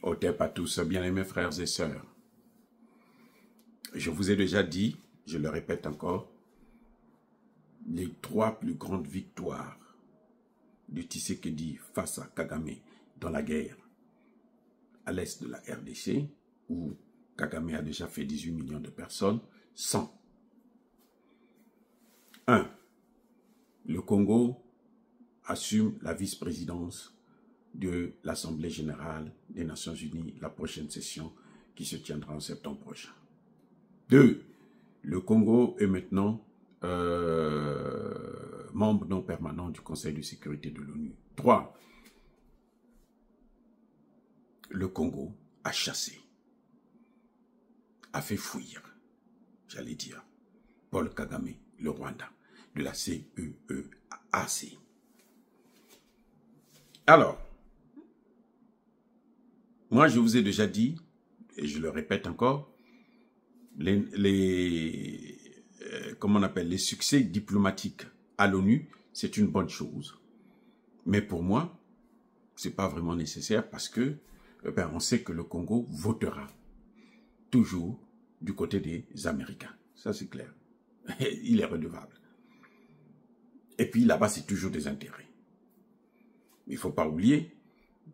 Au TEP à tous, bien-aimés frères et sœurs. Je vous ai déjà dit, je le répète encore, les 3 plus grandes victoires de Tshisekedi face à Kagame dans la guerre à l'est de la RDC, où Kagame a déjà fait 18 millions de personnes, sont 1. Le Congo assume la vice-présidence de l'Assemblée générale des Nations unies, la prochaine session qui se tiendra en septembre prochain. 2. Le Congo est maintenant membre non permanent du Conseil de sécurité de l'ONU. 3. Le Congo a chassé, a fait fuir, j'allais dire, Paul Kagame, le Rwanda, de la CEEAC. Alors, moi je vous ai déjà dit, et je le répète encore, comment on appelle, les succès diplomatiques à l'ONU, c'est une bonne chose. Mais pour moi, ce n'est pas vraiment nécessaire parce que on sait que le Congo votera toujours du côté des Américains. Ça, c'est clair. Il est redevable. Et puis là-bas, c'est toujours des intérêts. Il ne faut pas oublier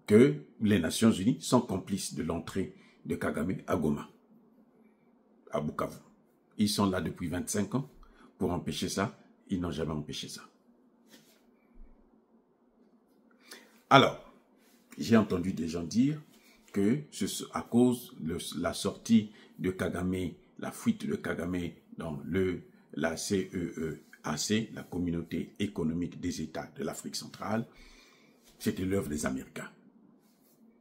que les Nations Unies sont complices de l'entrée de Kagame à Goma, à Bukavu. Ils sont là depuis 25 ans pour empêcher ça. Ils n'ont jamais empêché ça. Alors, j'ai entendu des gens dire que à cause de la sortie de Kagame, la fuite de Kagame dans la CEEAC, la Communauté économique des États de l'Afrique centrale, c'était l'œuvre des Américains.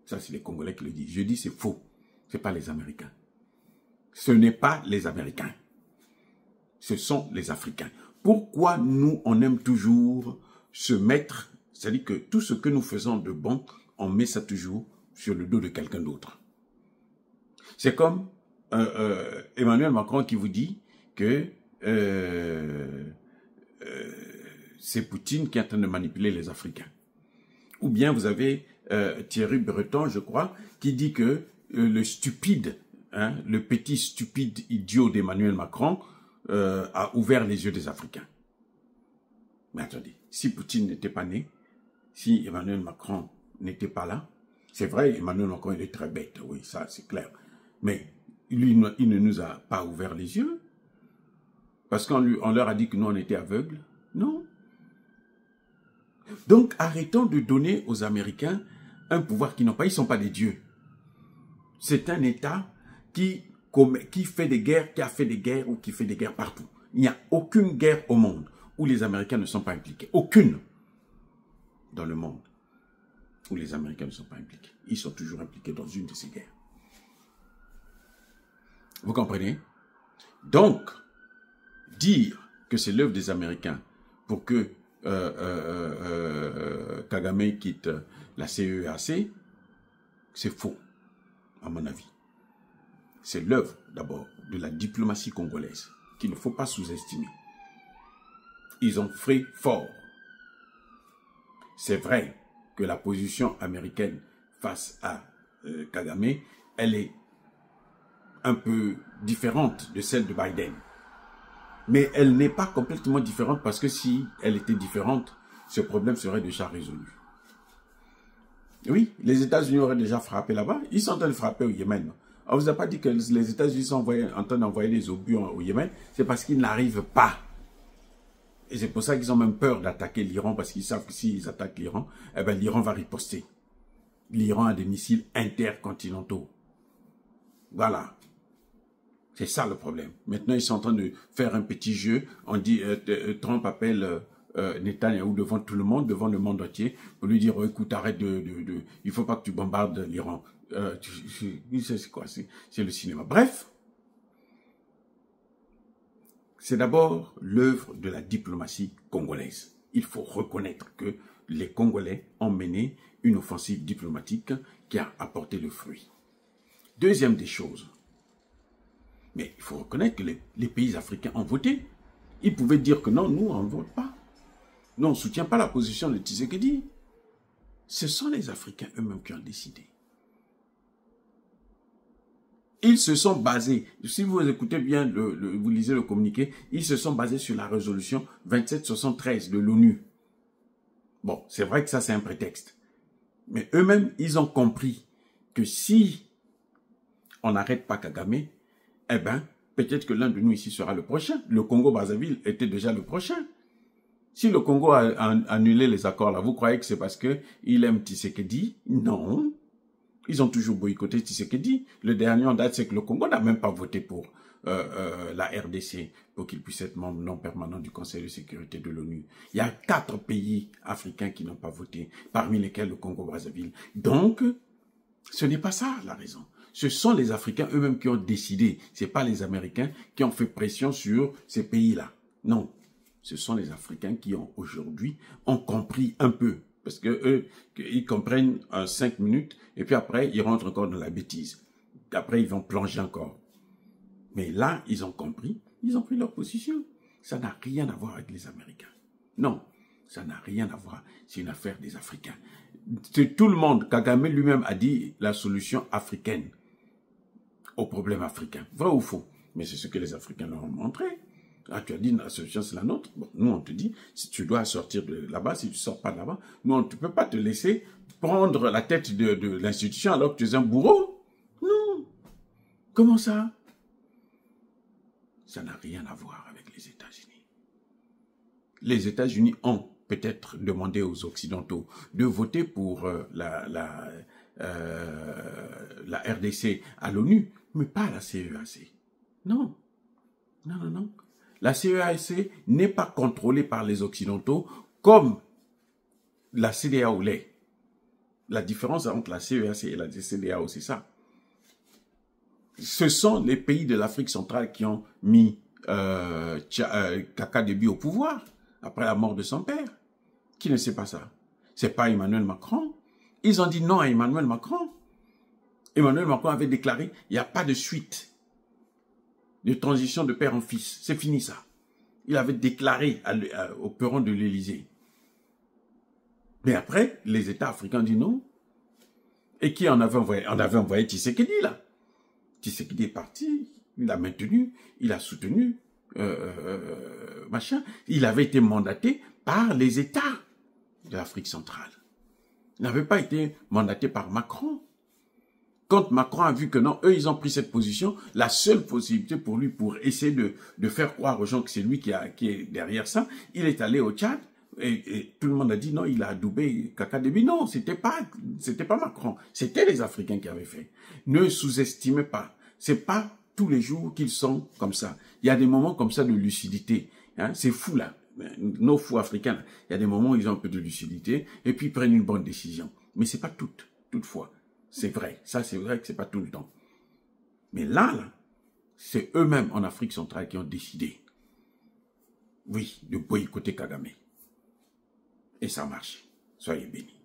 Ça, c'est les Congolais qui le disent. Je dis c'est faux. Ce n'est pas les Américains. Ce n'est pas les Américains. Ce sont les Africains. Pourquoi nous, on aime toujours se mettre, c'est-à-dire que tout ce que nous faisons de bon, on met ça toujours sur le dos de quelqu'un d'autre. C'est comme Emmanuel Macron qui vous dit que c'est Poutine qui est en train de manipuler les Africains. Ou bien vous avez Thierry Breton, je crois, qui dit que le stupide, le petit stupide idiot d'Emmanuel Macron a ouvert les yeux des Africains. Mais attendez, si Poutine n'était pas né, si Emmanuel Macron n'était pas là, c'est vrai, Emmanuel Macron, il est très bête, oui, ça c'est clair. Mais lui, il ne nous a pas ouvert les yeux. Parce qu'on leur a dit que nous, on était aveugles. Non. Donc, arrêtons de donner aux Américains un pouvoir qu'ils n'ont pas. Ils ne sont pas des dieux. C'est un État qui fait des guerres, qui a fait des guerres ou qui fait des guerres partout. Il n'y a aucune guerre au monde où les Américains ne sont pas impliqués. Aucune dans le monde où les Américains ne sont pas impliqués. Ils sont toujours impliqués dans une de ces guerres. Vous comprenez? Donc, dire que c'est l'œuvre des Américains pour que Kagame quitte la CEEAC, c'est faux, à mon avis. C'est l'œuvre, d'abord, de la diplomatie congolaise, qu'il ne faut pas sous-estimer. Ils ont fait fort. C'est vrai que la position américaine face à Kagame, elle est un peu différente de celle de Biden. Mais elle n'est pas complètement différente parce que si elle était différente, ce problème serait déjà résolu. Oui, les États-Unis auraient déjà frappé là-bas. Ils sont en train de frapper au Yémen. On ne vous a pas dit que les États-Unis sont en train d'envoyer des obus au Yémen. C'est parce qu'ils n'arrivent pas. Et c'est pour ça qu'ils ont même peur d'attaquer l'Iran, parce qu'ils savent que s'ils attaquent l'Iran, eh ben, l'Iran va riposter. L'Iran a des missiles intercontinentaux. Voilà. C'est ça le problème. Maintenant, ils sont en train de faire un petit jeu. On dit, Trump appelle Netanyahou devant tout le monde, devant le monde entier, pour lui dire, oh, écoute, arrête il ne faut pas que tu bombardes l'Iran. C'est quoi? C'est le cinéma. Bref, c'est d'abord l'œuvre de la diplomatie congolaise. Il faut reconnaître que les Congolais ont mené une offensive diplomatique qui a apporté le fruit. Deuxième des choses, mais il faut reconnaître que les pays africains ont voté. Ils pouvaient dire que non, nous, on ne vote pas. Nous, on ne soutient pas la position de Tshisekedi. Ce sont les Africains eux-mêmes qui ont décidé. Ils se sont basés, si vous écoutez bien, vous lisez le communiqué, ils se sont basés sur la résolution 2773 de l'ONU. Bon, c'est vrai que ça c'est un prétexte. Mais eux-mêmes, ils ont compris que si on n'arrête pas Kagame, eh ben, peut-être que l'un de nous ici sera le prochain. Le Congo-Brazzaville était déjà le prochain. Si le Congo a annulé les accords là, vous croyez que c'est parce qu'il aime Tshisekedi? Non. Ils ont toujours boycotté Tshisekedi. Le dernier en date, c'est que le Congo n'a même pas voté pour la RDC pour qu'il puisse être membre non permanent du Conseil de sécurité de l'ONU. Il y a 4 pays africains qui n'ont pas voté, parmi lesquels le Congo-Brazzaville. Donc, ce n'est pas ça la raison. Ce sont les Africains eux-mêmes qui ont décidé. Ce n'est pas les Américains qui ont fait pression sur ces pays-là. Non. Ce sont les Africains qui ont aujourd'hui compris un peu. Parce que eux, ils comprennent 5 minutes et puis après, ils rentrent encore dans la bêtise. Après, ils vont plonger encore. Mais là, ils ont compris, ils ont pris leur position. Ça n'a rien à voir avec les Américains. Non, ça n'a rien à voir. C'est une affaire des Africains. Tout le monde, Kagame lui-même a dit la solution africaine au problème africain. Vrai ou faux? Mais c'est ce que les Africains leur ont montré. Ah, tu as dit, la solution, c'est la nôtre. Bon, nous, on te dit, si tu dois sortir de là-bas, si tu ne sors pas de là-bas, nous, on ne peut pas te laisser prendre la tête de l'institution alors que tu es un bourreau. Non. Comment ça? Ça n'a rien à voir avec les États-Unis. Les États-Unis ont peut-être demandé aux Occidentaux de voter pour la RDC à l'ONU, mais pas à la CEAC. Non. Non, non, non. La CEAC n'est pas contrôlée par les Occidentaux comme la CEDEAO l'est. La différence entre la CEAC et la CEDEAO, c'est ça. Ce sont les pays de l'Afrique centrale qui ont mis Kaka Déby au pouvoir après la mort de son père. Qui ne sait pas ça? C'est pas Emmanuel Macron. Ils ont dit non à Emmanuel Macron. Emmanuel Macron avait déclaré il n'y a pas de suite de transition de père en fils. C'est fini ça. Il avait déclaré au perron de l'Élysée. Mais après, les États africains ont dit non. Et qui en avait envoyé? On avait envoyé Tshisekedi là. Tshisekedi est parti, il a maintenu, il a soutenu, machin. Il avait été mandaté par les États de l'Afrique centrale. Il n'avait pas été mandaté par Macron. Quand Macron a vu que non, eux, ils ont pris cette position, la seule possibilité pour lui, pour essayer de faire croire aux gens que c'est lui qui est derrière ça, il est allé au Tchad, et tout le monde a dit non, il a adoubé Kaka Déby. Non, c'était pas Macron, c'était les Africains qui avaient fait. Ne sous-estimez pas. C'est pas tous les jours qu'ils sont comme ça. Il y a des moments comme ça de lucidité. Hein? C'est fou là. Nos fous africains, il y a des moments où ils ont un peu de lucidité, et puis ils prennent une bonne décision. Mais c'est pas toutefois. C'est vrai, ça c'est vrai que c'est pas tout le temps. Mais là, c'est eux-mêmes en Afrique centrale qui ont décidé, oui, de boycotter Kagame. Et ça marche. Soyez bénis.